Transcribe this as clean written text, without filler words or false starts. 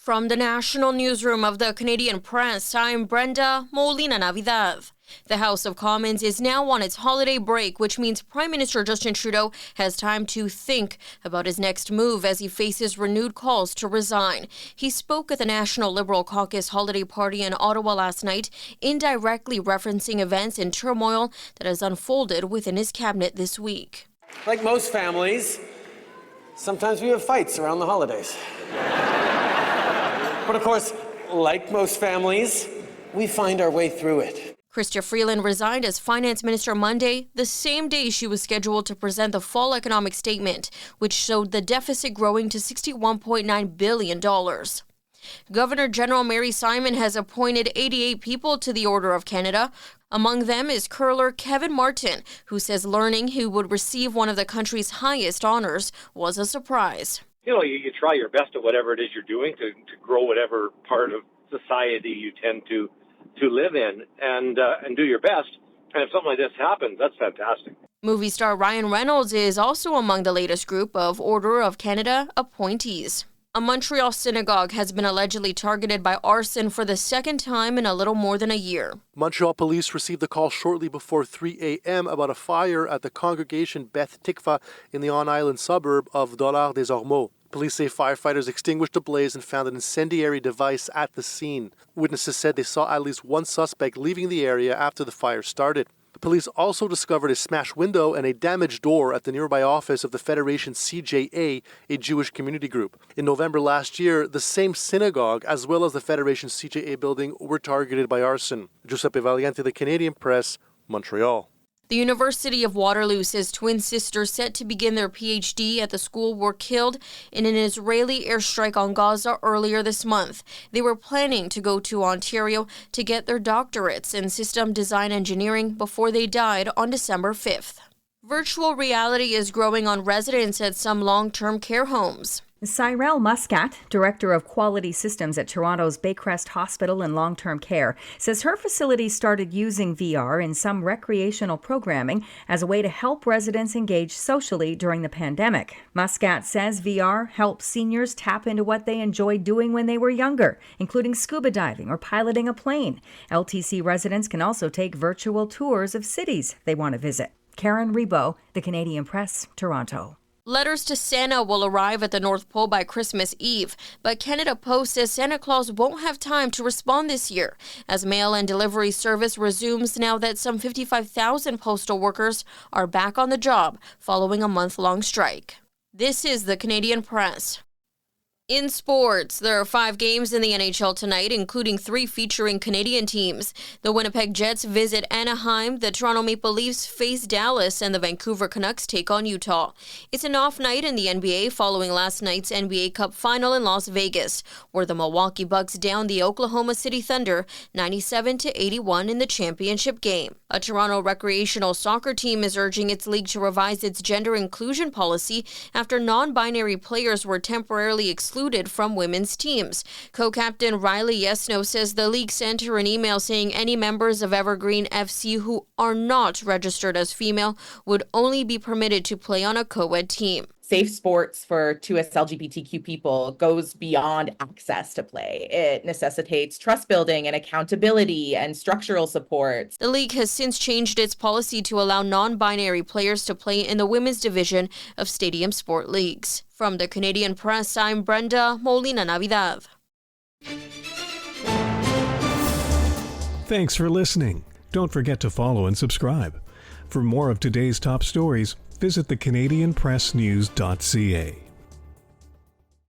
From the national newsroom of the Canadian Press, I'm Brenda Molina Navidad. The House of Commons is now on its holiday break, which means Prime Minister Justin Trudeau has time to think about his next move as he faces renewed calls to resign. He spoke at the National Liberal Caucus holiday party in Ottawa last night, indirectly referencing events and turmoil that has unfolded within his cabinet this week. Like most families, sometimes we have fights around the holidays. But of course, like most families, we find our way through it. Chrystia Freeland resigned as finance minister Monday, the same day she was scheduled to present the fall economic statement, which showed the deficit growing to $61.9 billion. Governor General Mary Simon has appointed 88 people to the Order of Canada. Among them is curler Kevin Martin, who says learning he would receive one of the country's highest honors was a surprise. You try your best at whatever it is you're doing to grow whatever part of society you tend to live in and do your best. And if something like this happens, that's fantastic. Movie star Ryan Reynolds is also among the latest group of Order of Canada appointees. A Montreal synagogue has been allegedly targeted by arson for the second time in a little more than a year. Montreal police received a call shortly before 3 a.m. about a fire at the congregation Beth Tikva in the on-island suburb of Dollard-des-Ormeaux. Police say firefighters extinguished the blaze and found an incendiary device at the scene. Witnesses said they saw at least one suspect leaving the area after the fire started. The police also discovered a smashed window and a damaged door at the nearby office of the Federation CJA, a Jewish community group. In November last year, the same synagogue as well as the Federation CJA building were targeted by arson. Giuseppe Valiente, The Canadian Press, Montreal. The University of Waterloo says twin sisters set to begin their PhD at the school were killed in an Israeli airstrike on Gaza earlier this month. They were planning to go to Ontario to get their doctorates in system design engineering before they died on December 5th. Virtual reality is growing on residents at some long-term care homes. Cyrell Muscat, Director of Quality Systems at Toronto's Baycrest Hospital and Long-Term Care, says her facility started using VR in some recreational programming as a way to help residents engage socially during the pandemic. Muscat says VR helps seniors tap into what they enjoyed doing when they were younger, including scuba diving or piloting a plane. LTC residents can also take virtual tours of cities they want to visit. Karen Rebo, The Canadian Press, Toronto. Letters to Santa will arrive at the North Pole by Christmas Eve, but Canada Post says Santa Claus won't have time to respond this year as mail and delivery service resumes now that some 55,000 postal workers are back on the job following a month-long strike. This is the Canadian Press. In sports, there are 5 games in the NHL tonight, including 3 featuring Canadian teams. The Winnipeg Jets visit Anaheim, the Toronto Maple Leafs face Dallas, and the Vancouver Canucks take on Utah. It's an off night in the NBA following last night's NBA Cup final in Las Vegas, where the Milwaukee Bucks downed the Oklahoma City Thunder 97-81 in the championship game. A Toronto recreational soccer team is urging its league to revise its gender inclusion policy after non-binary players were temporarily excluded from women's teams. Co-captain Riley Yesno says the league sent her an email saying any members of Evergreen FC who are not registered as female would only be permitted to play on a co-ed team. Safe sports for 2S LGBTQ people goes beyond access to play. It necessitates trust building and accountability and structural supports. The league has since changed its policy to allow non-binary players to play in the women's division of stadium sport leagues. From the Canadian Press, I'm Brenda Molina Navidad. Thanks for listening. Don't forget to follow and subscribe. For more of today's top stories, visit thecanadianpressnews.ca.